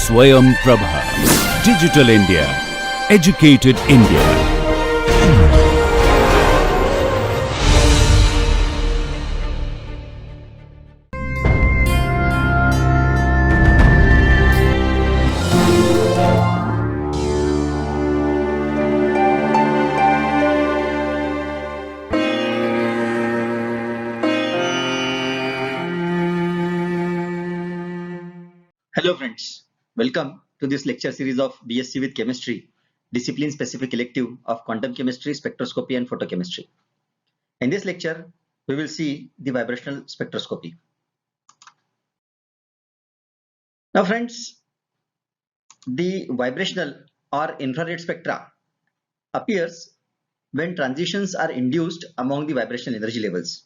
Swayam Prabha. Digital India. Educated India. Hello friends, welcome to this lecture series of BSc with Chemistry, discipline specific elective of quantum chemistry, spectroscopy and photochemistry. In this lecture, we will see the vibrational spectroscopy. Now friends, the vibrational or infrared spectra appears when transitions are induced among the vibrational energy levels,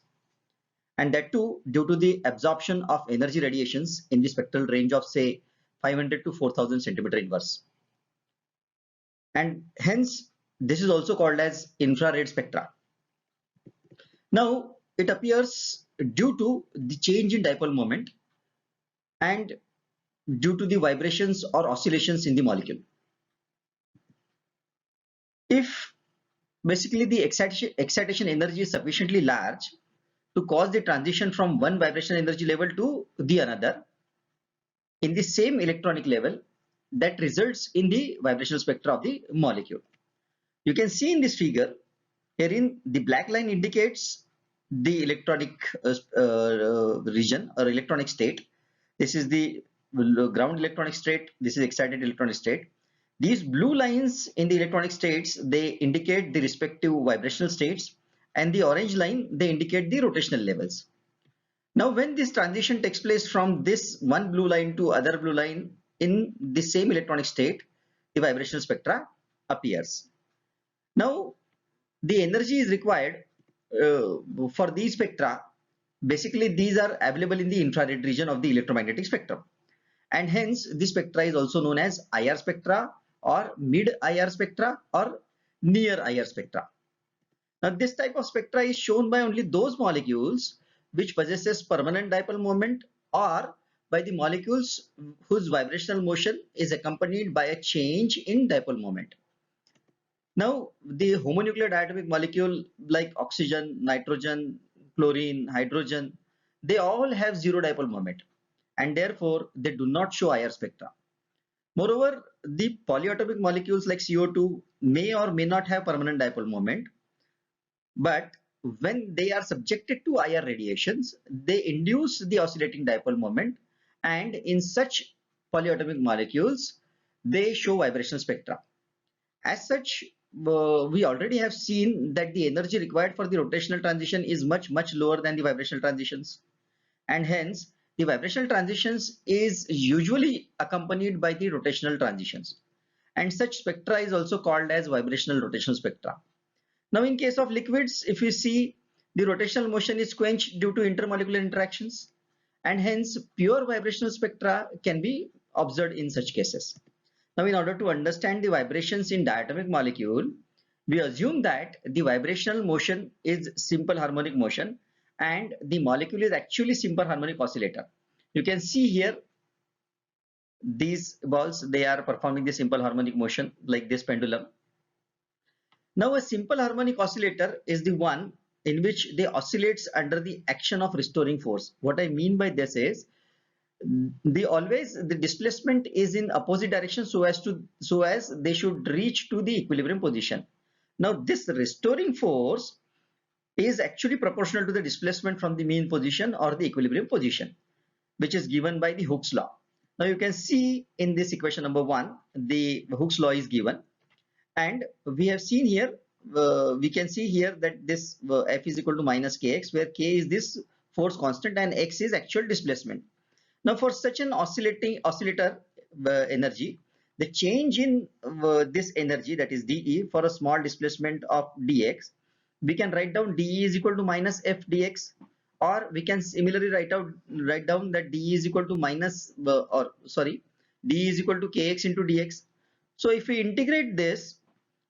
and that too due to the absorption of energy radiations in the spectral range of say 500 to 4000 centimeter inverse. And hence this is also called as infrared spectra. Now it appears due to the change in dipole moment and due to the vibrations or oscillations in the molecule. If basically the excitation energy is sufficiently large to cause the transition from one vibrational energy level to the another in the same electronic level, that results in the vibrational spectra of the molecule. You can see in this figure, herein the black line indicates the electronic region or electronic state. This is the ground electronic state, this is excited electronic state. These blue lines in the electronic states, they indicate the respective vibrational states, and the orange line, they indicate the rotational levels. Now when this transition takes place from this one blue line to other blue line in the same electronic state, the vibrational spectra appears. Now the energy is required for these spectra. Basically these are available in the infrared region of the electromagnetic spectrum, and hence this spectra is also known as IR spectra or mid IR spectra or near IR spectra. Now this type of spectra is shown by only those molecules which possesses permanent dipole moment, or by the molecules whose vibrational motion is accompanied by a change in dipole moment. Now the homonuclear diatomic molecule like oxygen, nitrogen, chlorine, hydrogen, they all have zero dipole moment, and therefore they do not show IR spectra. Moreover, the polyatomic molecules like CO2 may or may not have permanent dipole moment, but when they are subjected to IR radiations, they induce the oscillating dipole moment, and in such polyatomic molecules, they show vibrational spectra. As such, we already have seen that the energy required for the rotational transition is much lower than the vibrational transitions, and hence the vibrational transitions is usually accompanied by the rotational transitions, and such spectra is also called as vibrational rotational spectra. Now in case of liquids, if you see, the rotational motion is quenched due to intermolecular interactions, and hence pure vibrational spectra can be observed in such cases. Now in order to understand the vibrations in diatomic molecule, we assume that the vibrational motion is simple harmonic motion and the molecule is actually simple harmonic oscillator. You can see here these balls, they are performing the simple harmonic motion like this pendulum. Now a simple harmonic oscillator is the one in which they oscillates under the action of restoring force. What I mean by this is the displacement is in opposite direction so as they should reach to the equilibrium position. Now this restoring force is actually proportional to the displacement from the mean position or the equilibrium position, which is given by the Hooke's law. Now you can see in this equation number 1, the Hooke's law is given, and we have seen here, we can see here that this F is equal to minus kx, where k is this force constant and x is actual displacement. Now for such an oscillator energy, the change in this energy, that is dE, for a small displacement of dx, we can write down dE is equal to minus f dx, or we can similarly write down that dE is equal to dE is equal to kx into dx. So if we integrate this,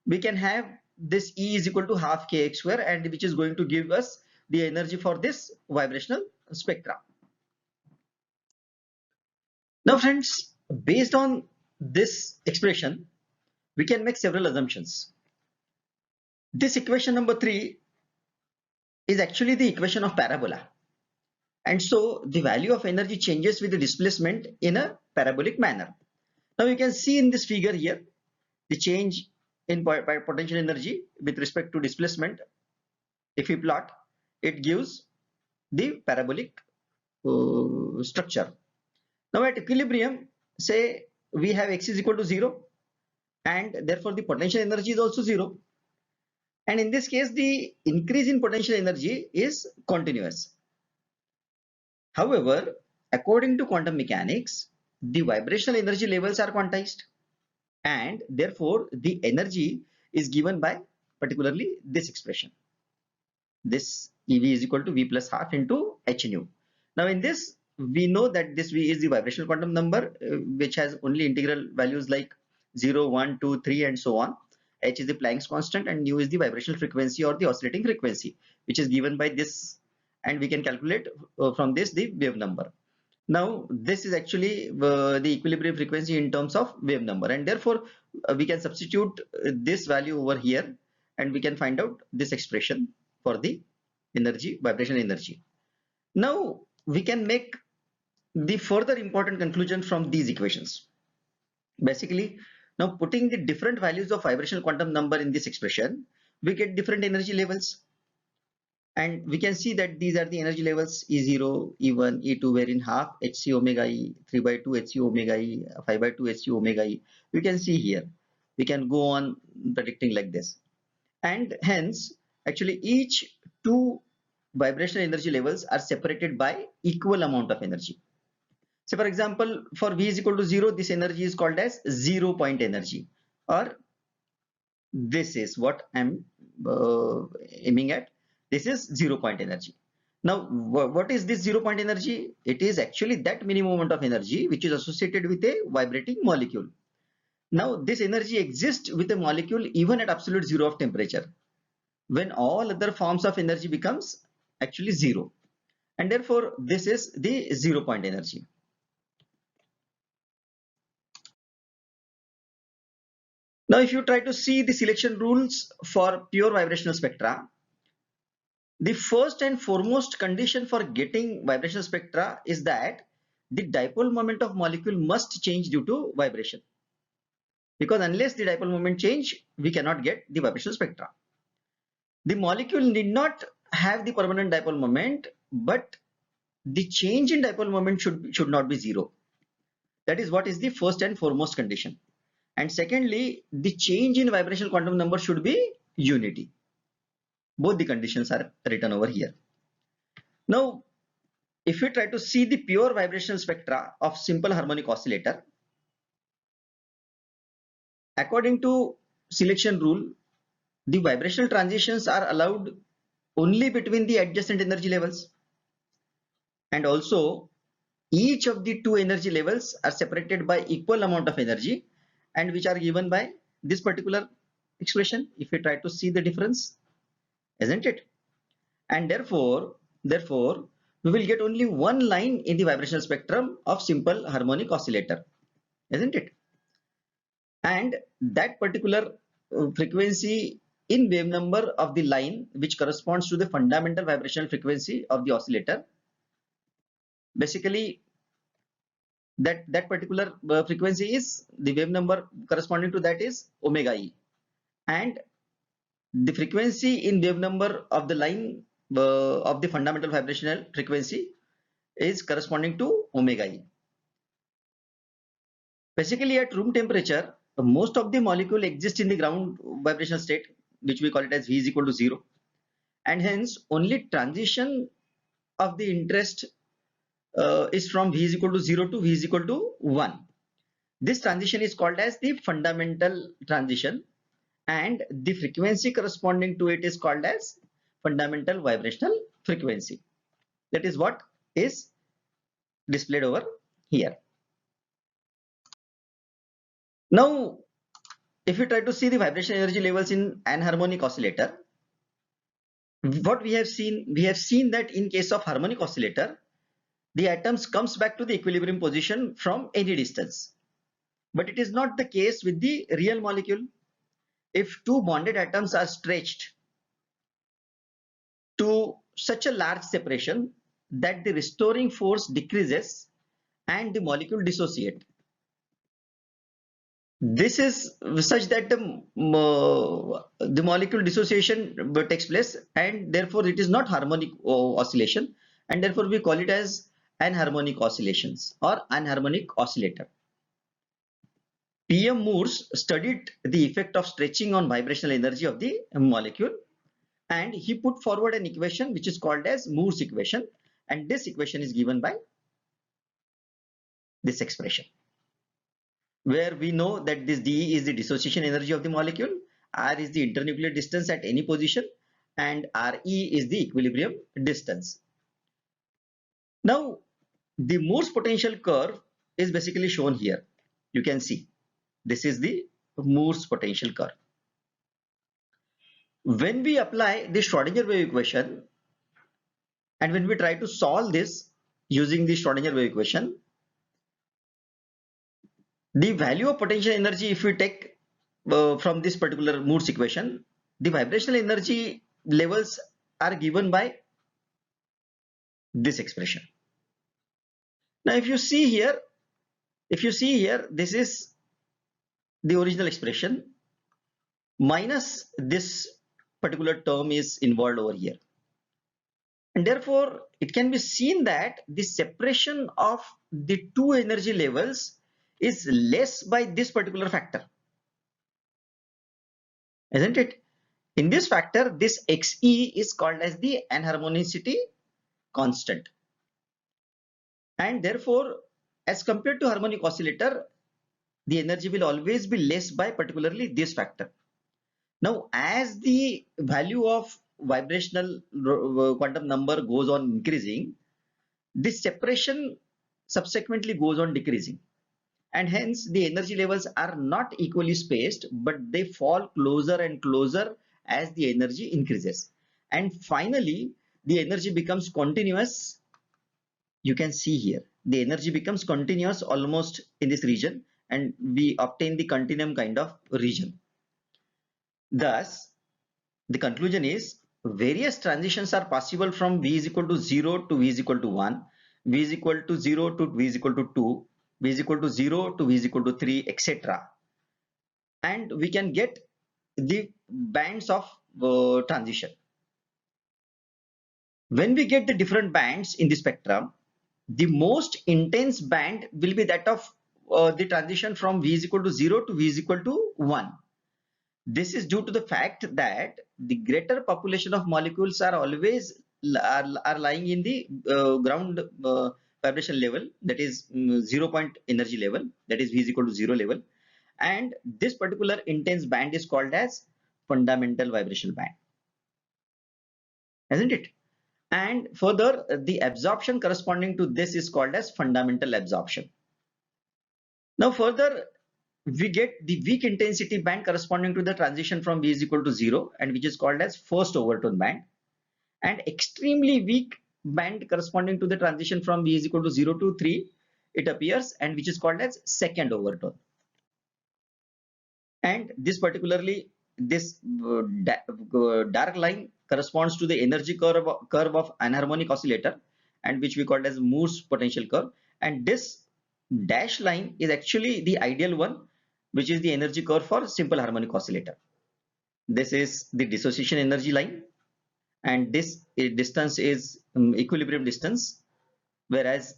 we can have this E is equal to half kx square, and which is going to give us the energy for this vibrational spectra. Now friends, based on this expression, we can make several assumptions. This equation number 3 is actually the equation of parabola. And so the value of energy changes with the displacement in a parabolic manner. Now you can see in this figure here, the change in potential energy with respect to displacement. If we plot, it gives the parabolic structure. Now at equilibrium, say we have x is equal to 0 and therefore the potential energy is also 0. And in this case, the increase in potential energy is continuous. However, according to quantum mechanics, the vibrational energy levels are quantized and therefore the energy is given by particularly this expression. This EV is equal to V plus half into h nu. Now in this, we know that this V is the vibrational quantum number which has only integral values like 0, 1, 2, 3 and so on. H is the Planck's constant and nu is the vibrational frequency or the oscillating frequency, which is given by this, and we can calculate from this the wave number. Now this is actually the equilibrium frequency in terms of wave number, and therefore we can substitute this value over here and we can find out this expression for the energy, vibration energy. Now we can make the further important conclusion from these equations. Basically, now putting the different values of vibrational quantum number in this expression, we get different energy levels. And we can see that these are the energy levels E0, E1, E2, wherein half hc omega E, 3 by 2 hc omega E, 5 by 2 hc omega E. We can see here. We can go on predicting like this. And hence, actually each two vibrational energy levels are separated by equal amount of energy. So for example, for V is equal to 0, this energy is called as 0 point energy, or this is what I'm aiming at. This is 0 point energy. Now, what is this 0 point energy? It is actually that minimum amount of energy which is associated with a vibrating molecule. Now, this energy exists with a molecule even at absolute zero of temperature, when all other forms of energy becomes actually zero. And therefore, this is the 0 point energy. Now, if you try to see the selection rules for pure vibrational spectra, the first and foremost condition for getting vibrational spectra is that the dipole moment of molecule must change due to vibration. Because unless the dipole moment change, we cannot get the vibrational spectra. The molecule need not have the permanent dipole moment, but the change in dipole moment should not be zero. That is what is the first and foremost condition. And secondly, the change in vibrational quantum number should be unity. Both the conditions are written over here. Now, if we try to see the pure vibrational spectra of simple harmonic oscillator, according to selection rule, the vibrational transitions are allowed only between the adjacent energy levels, and also each of the two energy levels are separated by equal amount of energy, and which are given by this particular expression if we try to see the difference, isn't it? And therefore we will get only one line in the vibrational spectrum of simple harmonic oscillator, isn't it? And that particular frequency in wave number of the line, which corresponds to the fundamental vibrational frequency of the oscillator, basically that particular frequency is the wave number corresponding to that is omega E, and the frequency in wave number of the line of the fundamental vibrational frequency is corresponding to omega E. Basically at room temperature, most of the molecule exist in the ground vibrational state, which we call it as V is equal to 0, and hence only transition of the interest is from V is equal to 0 to V is equal to 1. This transition is called as the fundamental transition, and the frequency corresponding to it is called as fundamental vibrational frequency. That is what is displayed over here. Now, if you try to see the vibration energy levels in anharmonic oscillator, what we have seen that in case of harmonic oscillator, the atoms comes back to the equilibrium position from any distance. But it is not the case with the real molecule. If two bonded atoms are stretched to such a large separation that the restoring force decreases and the molecule dissociate. This is such that the molecule dissociation takes place, and therefore it is not harmonic oscillation, and therefore we call it as anharmonic oscillations or anharmonic oscillator. P.M. Morse studied the effect of stretching on vibrational energy of the molecule, and he put forward an equation which is called as Morse equation, and this equation is given by this expression, where we know that this dE is the dissociation energy of the molecule, R is the internuclear distance at any position, and Re is the equilibrium distance. Now, the Morse potential curve is basically shown here. You can see this is the Morse potential curve. When we apply the Schrodinger wave equation and when we try to solve this using the Schrodinger wave equation, the value of potential energy, if we take from this particular Morse equation, the vibrational energy levels are given by this expression. Now, if you see here, this is the original expression minus this particular term is involved over here. And therefore, it can be seen that the separation of the two energy levels is less by this particular factor. Isn't it? In this factor, this Xe is called as the anharmonicity constant. And therefore, as compared to harmonic oscillator, the energy will always be less by particularly this factor. Now, as the value of vibrational quantum number goes on increasing, this separation subsequently goes on decreasing. And hence, the energy levels are not equally spaced, but they fall closer and closer as the energy increases. And finally, the energy becomes continuous. You can see here, the energy becomes continuous almost in this region, and we obtain the continuum kind of region. Thus, the conclusion is various transitions are possible from V is equal to 0 to V is equal to 1, V is equal to 0 to V is equal to 2, V is equal to 0 to V is equal to 3, etc. And we can get the bands of transition. When we get the different bands in the spectrum, the most intense band will be that of the transition from V is equal to 0 to V is equal to 1. This is due to the fact that the greater population of molecules are always lying in the ground vibration level, that is 0 point energy level, that is V is equal to 0 level, and this particular intense band is called as fundamental vibrational band, isn't it? And further, the absorption corresponding to this is called as fundamental absorption. Now further, we get the weak intensity band corresponding to the transition from V is equal to 0, and which is called as first overtone band, and extremely weak band corresponding to the transition from V is equal to 0 to 3, it appears, and which is called as second overtone. And this particularly, this dark line corresponds to the energy curve of anharmonic oscillator, and which we call as Morse potential curve, and this dash line is actually the ideal one, which is the energy curve for simple harmonic oscillator. This is the dissociation energy line, and this distance is equilibrium distance, whereas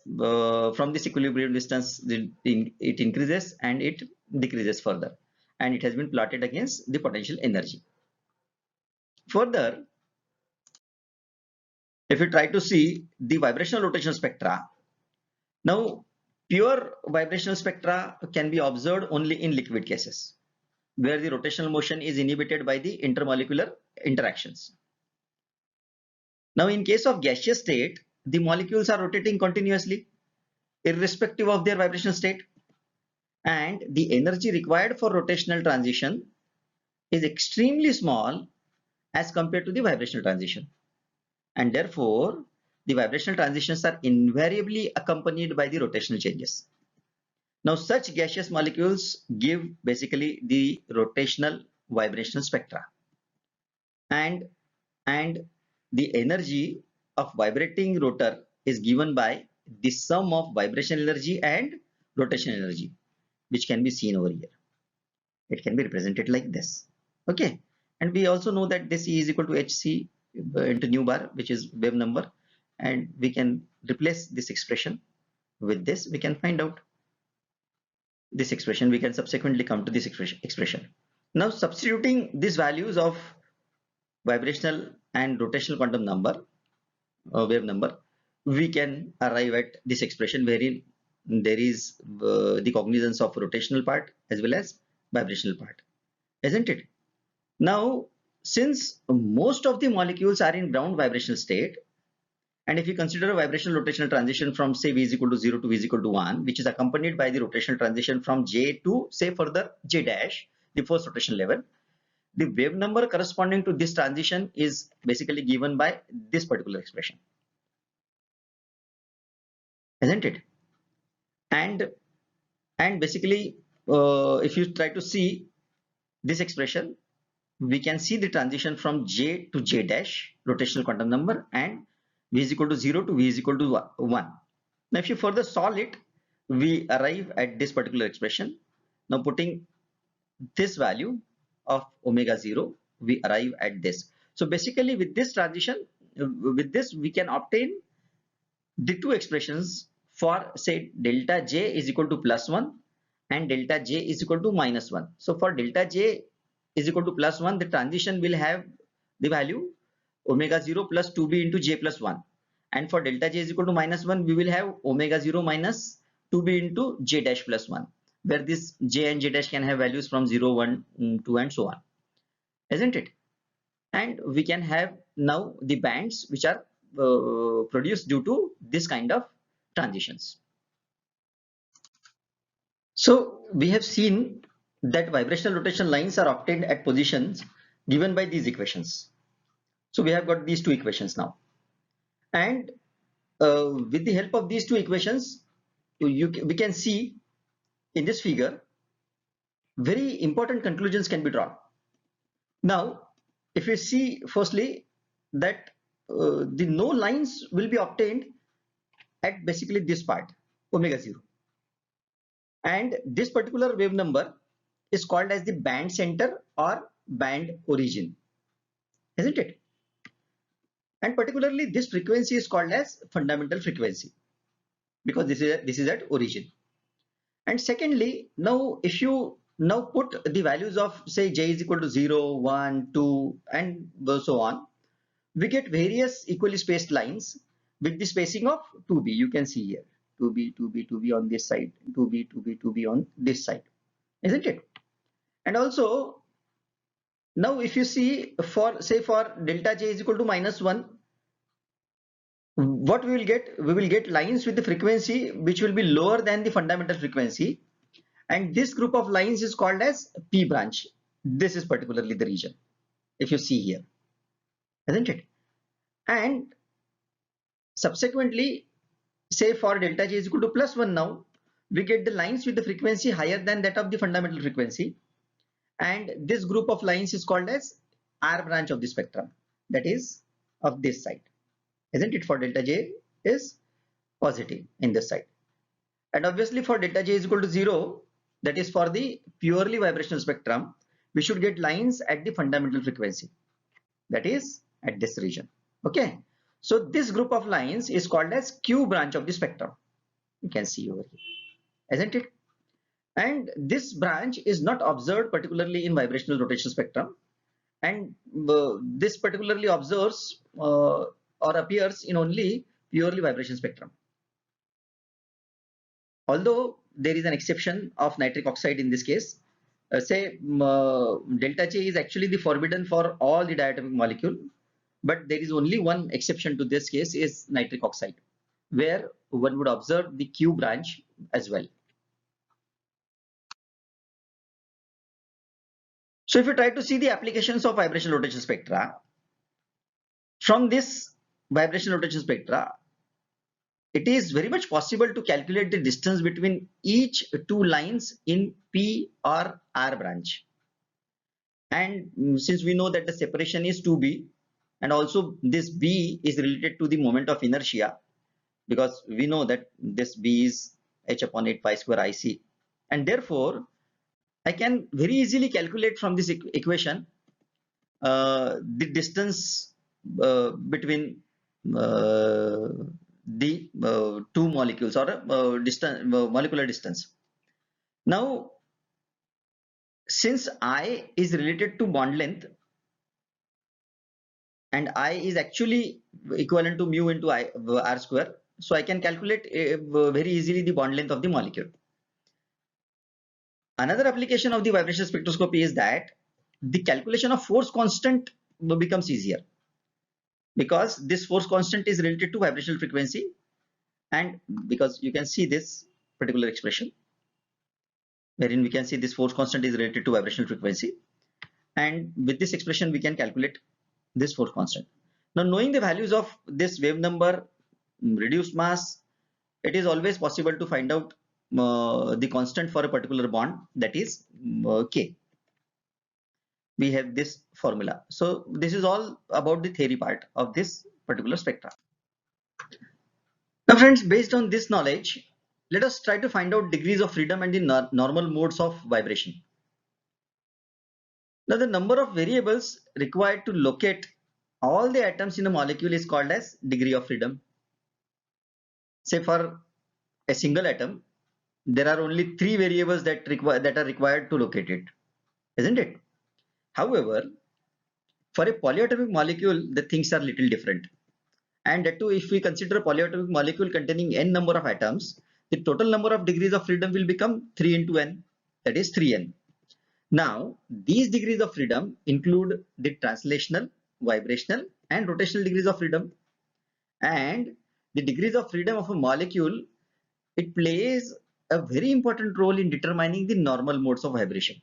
from this equilibrium distance it increases and it decreases further, and it has been plotted against the potential energy. Further, if you try to see the vibrational rotation spectra, now pure vibrational spectra can be observed only in liquid cases, where the rotational motion is inhibited by the intermolecular interactions. Now in case of gaseous state, the molecules are rotating continuously irrespective of their vibrational state, and the energy required for rotational transition is extremely small as compared to the vibrational transition, and therefore the vibrational transitions are invariably accompanied by the rotational changes. Now such gaseous molecules give basically the rotational vibrational spectra, and the energy of vibrating rotor is given by the sum of vibration energy and rotation energy, which can be seen over here. It can be represented like this. Okay, and we also know that this E is equal to hc into nu bar, which is wave number, and we can replace this expression with this. We can find out this expression. We can subsequently come to this expression. Now substituting these values of vibrational and rotational quantum number, wave number, we can arrive at this expression wherein there is the cognizance of rotational part as well as vibrational part, isn't it? Now, since most of the molecules are in ground vibrational state, and if you consider a vibrational rotational transition from say V is equal to 0 to V is equal to 1, which is accompanied by the rotational transition from J to say further J dash, the first rotation level, the wave number corresponding to this transition is basically given by this particular expression, isn't it? And basically if you try to see this expression, we can see the transition from J to J dash rotational quantum number, and V is equal to 0 to V is equal to 1. Now if you further solve it, we arrive at this particular expression. Now putting this value of omega 0, we arrive at this. So basically with this transition, with this we can obtain the two expressions for say delta J is equal to plus 1 and delta J is equal to minus 1. So for delta J is equal to plus 1, the transition will have the value omega 0 plus 2b into J plus 1. And for delta J is equal to minus 1, we will have omega 0 minus 2b into J dash plus 1, where this J and J dash can have values from 0, 1, 2 and so on, isn't it? And we can have now the bands which are produced due to this kind of transitions. So we have seen that vibrational rotation lines are obtained at positions given by these equations. So we have got these two equations now, and with the help of these two equations, we can see in this figure very important conclusions can be drawn. Now if you see firstly that the no lines will be obtained at basically this part omega 0, and this particular wave number is called as the band center or band origin, isn't it? And particularly this frequency is called as fundamental frequency because this is at origin. And secondly, now if you now put the values of say J is equal to 0, 1, 2 and so on, we get various equally spaced lines with the spacing of 2b. You can see here 2b, 2b, 2b on this side, 2b, 2b, 2b on this side, isn't it? And also now if you see for say for delta J is equal to minus 1, what we will get lines with the frequency which will be lower than the fundamental frequency, and this group of lines is called as P branch. This is particularly the region if you see here, isn't it? And subsequently say for delta J is equal to plus 1, now we get the lines with the frequency higher than that of the fundamental frequency, and this group of lines is called as R branch of the spectrum, that is of this side, isn't it? For delta J is positive in this side, and obviously for delta J is equal to 0, that is for the purely vibrational spectrum, we should get lines at the fundamental frequency, that is at this region. Okay, so this group of lines is called as Q branch of the spectrum. You can see over here, isn't it? And this branch is not observed particularly in vibrational rotational spectrum, and this particularly observes or appears in only purely vibration spectrum. Although there is an exception of nitric oxide in this case, say delta J is actually the forbidden for all the diatomic molecule, but there is only one exception to this case is nitric oxide, where one would observe the Q branch as well. So if you try to see the applications of vibrational rotation spectra, from this vibrational rotation spectra, it is very much possible to calculate the distance between each two lines in P or R branch. And since we know that the separation is 2b, and also this b is related to the moment of inertia, because we know that this b is h upon 8 pi square ic, and therefore I can very easily calculate from this equation the distance between the two molecules, or distance, molecular distance. Now, since I is related to bond length, and I is actually equivalent to mu into r square, so I can calculate very easily the bond length of the molecule. Another application of the vibrational spectroscopy is that the calculation of force constant becomes easier, because this force constant is related to vibrational frequency, and because you can see this particular expression wherein we can see this force constant is related to vibrational frequency, and with this expression we can calculate this force constant. Now, knowing the values of this wave number, reduced mass, it is always possible to find out the constant for a particular bond, that is K. We have this formula. So this is all about the theory part of this particular spectra. Now friends, based on this knowledge, let us try to find out degrees of freedom and the normal modes of vibration. Now the number of variables required to locate all the atoms in a molecule is called as degree of freedom. Say for a single atom, there are only 3 variables that are required to locate it, isn't it? However, for a polyatomic molecule, the things are little different. And that too, if we consider a polyatomic molecule containing n number of atoms, the total number of degrees of freedom will become 3 into n, that is 3n. Now, these degrees of freedom include the translational, vibrational, and rotational degrees of freedom. And the degrees of freedom of a molecule, it plays a very important role in determining the normal modes of vibration.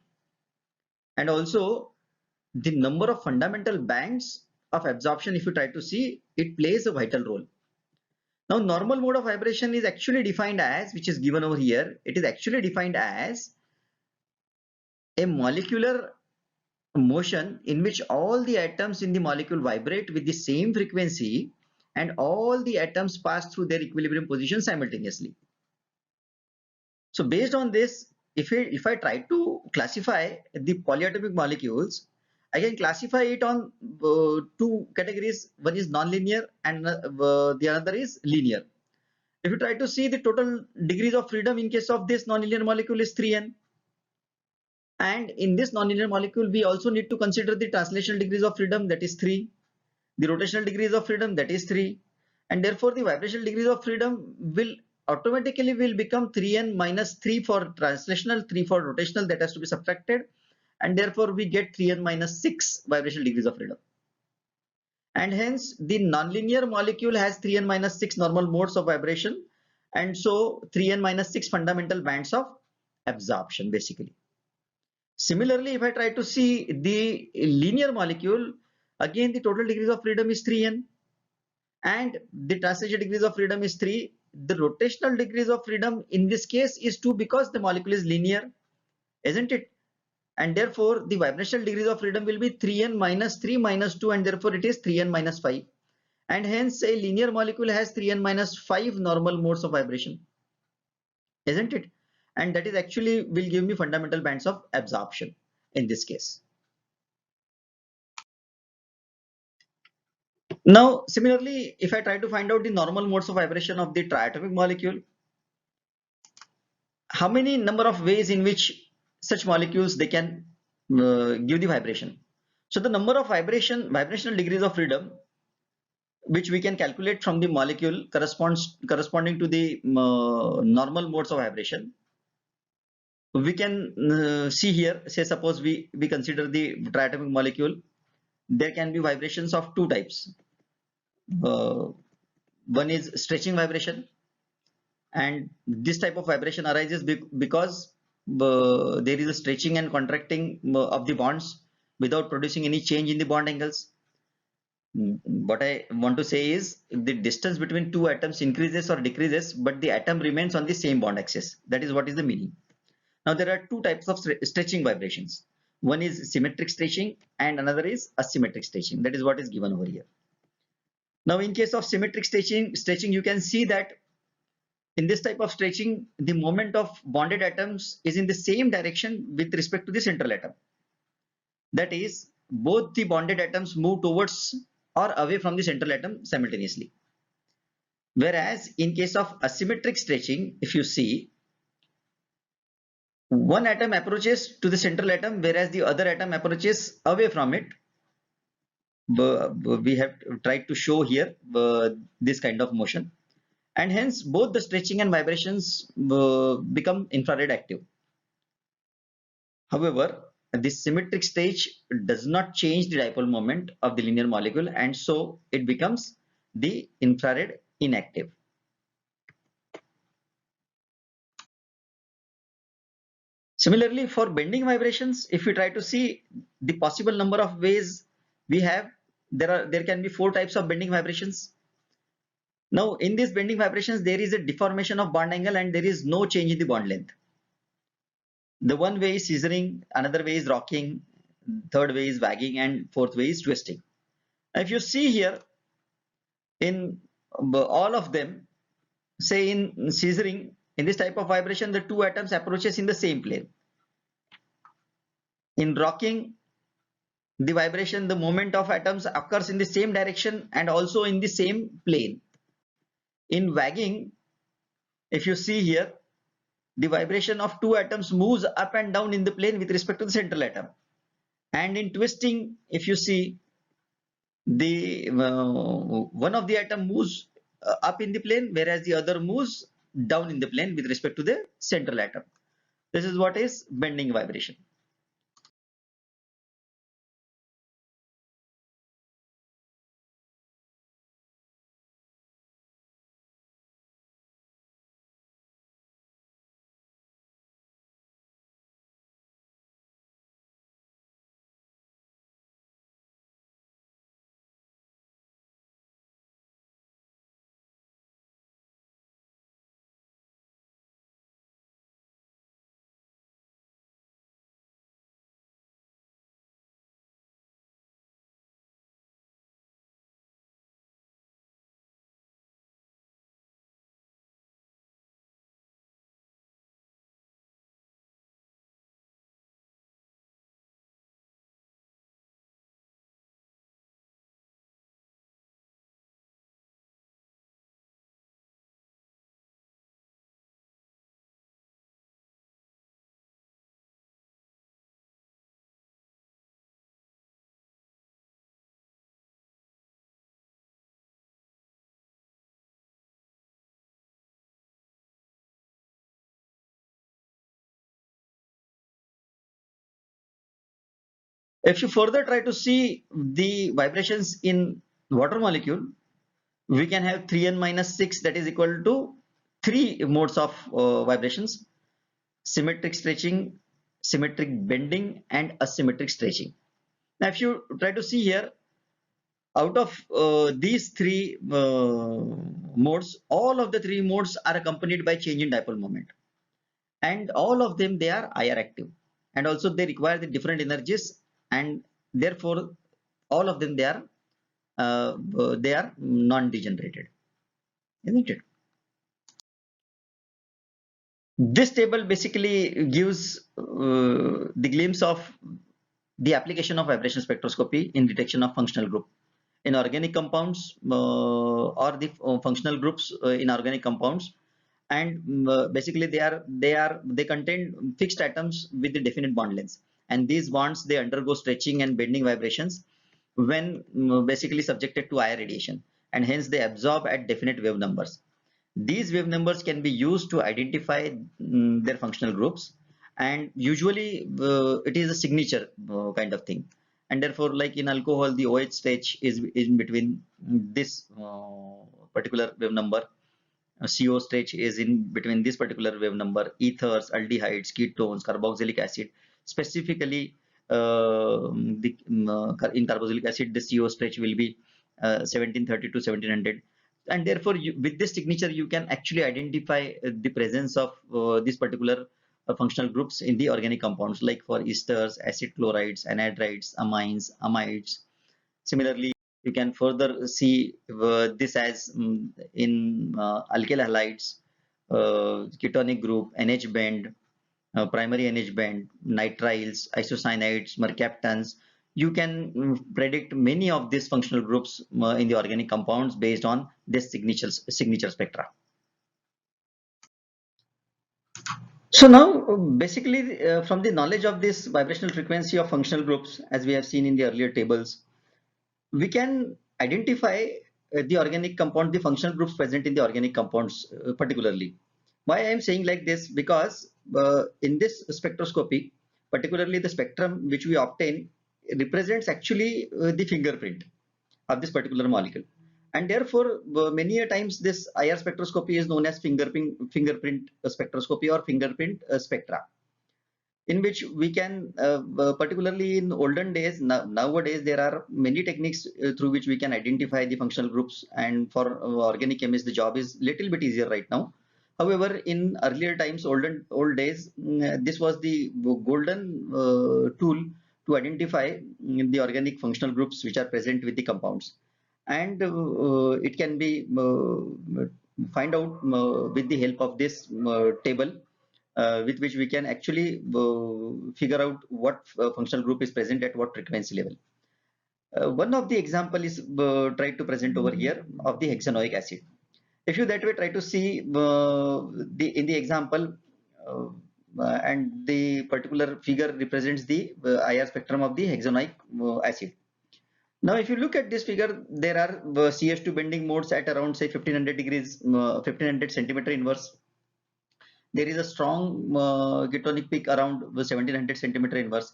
And also, the number of fundamental bands of absorption, if you try to see, it plays a vital role. Now, normal mode of vibration is actually defined as, which is given over here, it is actually defined as a molecular motion in which all the atoms in the molecule vibrate with the same frequency and all the atoms pass through their equilibrium position simultaneously. So based on this, if I try to classify the polyatomic molecules, I can classify it on 2 categories. One is nonlinear and the other is linear. If you try to see, the total degrees of freedom in case of this nonlinear molecule is 3n. And in this nonlinear molecule, we also need to consider the translational degrees of freedom, that is 3. The rotational degrees of freedom, that is 3. And therefore, the vibrational degrees of freedom will automatically become 3n minus 3 for translational, 3 for rotational, that has to be subtracted. And therefore, we get 3n minus 6 vibrational degrees of freedom. And hence, the nonlinear molecule has 3n minus 6 normal modes of vibration. And so, 3n minus 6 fundamental bands of absorption, basically. Similarly, if I try to see the linear molecule, again the total degrees of freedom is 3n and the translation degrees of freedom is 3. The rotational degrees of freedom in this case is 2 because the molecule is linear, isn't it? And therefore, the vibrational degrees of freedom will be 3n minus 3 minus 2, and therefore it is 3n minus 5. And hence a linear molecule has 3n minus 5 normal modes of vibration, isn't it? And that is actually will give me fundamental bands of absorption in this case. Now, similarly, if I try to find out the normal modes of vibration of the triatomic molecule, how many number of ways in which such molecules they can give the vibration? So the number of vibrational degrees of freedom which we can calculate from the molecule corresponding to the normal modes of vibration. We can see here, say suppose we consider the triatomic molecule, there can be vibrations of 2 types. One is stretching vibration, and this type of vibration arises because there is a stretching and contracting of the bonds without producing any change in the bond angles. What I want to say is the distance between two atoms increases or decreases, but the atom remains on the same bond axis. That is what is the meaning. Now there are two types of stretching vibrations. One is symmetric stretching and another is asymmetric stretching. That is what is given over here. Now in case of symmetric stretching, you can see that in this type of stretching, the moment of bonded atoms is in the same direction with respect to the central atom. That is, both the bonded atoms move towards or away from the central atom simultaneously. Whereas in case of asymmetric stretching, if you see, one atom approaches to the central atom whereas the other atom approaches away from it. We have tried to show here this kind of motion, and hence both the stretching and vibrations become infrared active. However, this symmetric stage does not change the dipole moment of the linear molecule, and so it becomes the infrared inactive. Similarly, for bending vibrations, if we try to see the possible number of ways we have, there can be 4 types of bending vibrations. Now, in these bending vibrations, there is a deformation of bond angle and there is no change in the bond length. The one way is scissoring, another way is rocking, third way is wagging, and fourth way is twisting. Now, if you see here, in all of them, say in scissoring, in this type of vibration, the two atoms approaches in the same plane. In rocking, the vibration, the movement of atoms occurs in the same direction and also in the same plane. In wagging, if you see here, the vibration of two atoms moves up and down in the plane with respect to the central atom. And in twisting, if you see, the one of the atom moves up in the plane whereas the other moves down in the plane with respect to the central atom. This is what is bending vibration. If you further try to see the vibrations in water molecule, we can have 3n minus 6, that is equal to 3 modes of vibrations: symmetric stretching, symmetric bending, and asymmetric stretching. Now, if you try to see here, out of these 3 modes, all of the 3 modes are accompanied by change in dipole moment, and all of them they are IR active, and also they require the different energies, and therefore all of them they are non-degenerated, isn't it? This table basically gives the glimpse of the application of vibration spectroscopy in detection of functional group in organic compounds or the functional groups in organic compounds, and basically they contain fixed atoms with the definite bond lengths, and these bonds they undergo stretching and bending vibrations when basically subjected to IR radiation, and hence they absorb at definite wave numbers. These wave numbers can be used to identify their functional groups, and usually it is a signature kind of thing, and therefore like in alcohol the OH stage is in between this particular wave number, CO stage is in between this particular wave number, ethers, aldehydes, ketones, carboxylic acid. Specifically in carboxylic acid the CO stage will be 1730 to 1700, and therefore with this signature you can actually identify the presence of these particular functional groups in the organic compounds, like for esters, acid chlorides, anhydrides, amines, amides. Similarly, you can further see this as in alkyl halides, ketonic group, NH band, primary NH band, nitriles, isocyanides, mercaptans. You can predict many of these functional groups in the organic compounds based on this signature spectra. So now, basically, from the knowledge of this vibrational frequency of functional groups, as we have seen in the earlier tables, we can identify the organic compound, the functional groups present in the organic compounds particularly. Why I am saying like this? Because in this spectroscopy, particularly the spectrum which we obtain represents actually the fingerprint of this particular molecule. And therefore, many a times this IR spectroscopy is known as fingerprint spectroscopy or fingerprint spectra, in which we can, particularly in olden days, nowadays there are many techniques through which we can identify the functional groups, and for organic chemists the job is little bit easier right now. However, in earlier times, old days, this was the golden tool to identify the organic functional groups which are present with the compounds, and it can be find out with the help of this table, with which we can actually figure out what functional group is present at what frequency level. One of the example is tried to present over here of the hexanoic acid. If you that way try to see in the example, and the particular figure represents the IR spectrum of the hexanoic acid. Now, if you look at this figure, there are CH2 bending modes at around say 1500 degrees, 1500 centimeter inverse. There is a strong ketonic peak around 1700 centimeter inverse.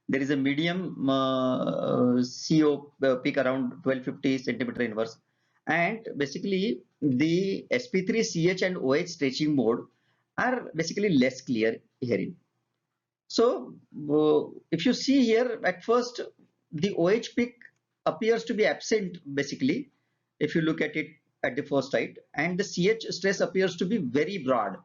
There is a medium CO peak around 1250 centimeter inverse. And basically the sp3ch and OH stretching mode are basically less clear herein. So if you see here, at first the OH peak appears to be absent basically, if you look at it at the first sight, and the CH stress appears to be very broad.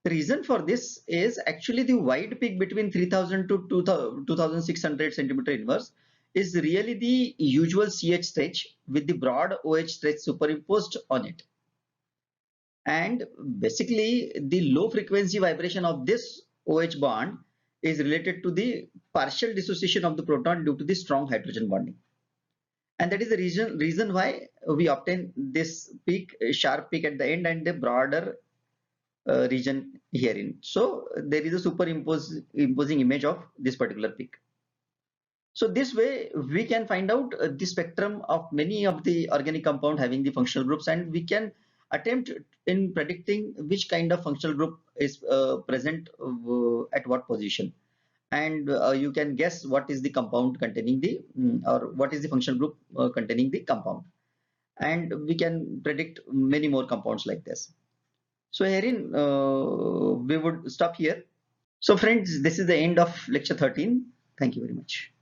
The reason for this is actually the wide peak between 3000 to 2600 centimeter inverse is really the usual CH stretch with the broad OH stretch superimposed on it. And basically the low frequency vibration of this OH bond is related to the partial dissociation of the proton due to the strong hydrogen bonding. And that is the reason why we obtain this peak, sharp peak at the end, and the broader region herein. So there is a imposing image of this particular peak. So this way we can find out the spectrum of many of the organic compound having the functional groups, and we can attempt in predicting which kind of functional group is present at what position, and you can guess what is the compound containing the or what is the functional group containing the compound, and we can predict many more compounds like this. So herein we would stop here. So friends, this is the end of lecture 13. Thank you very much.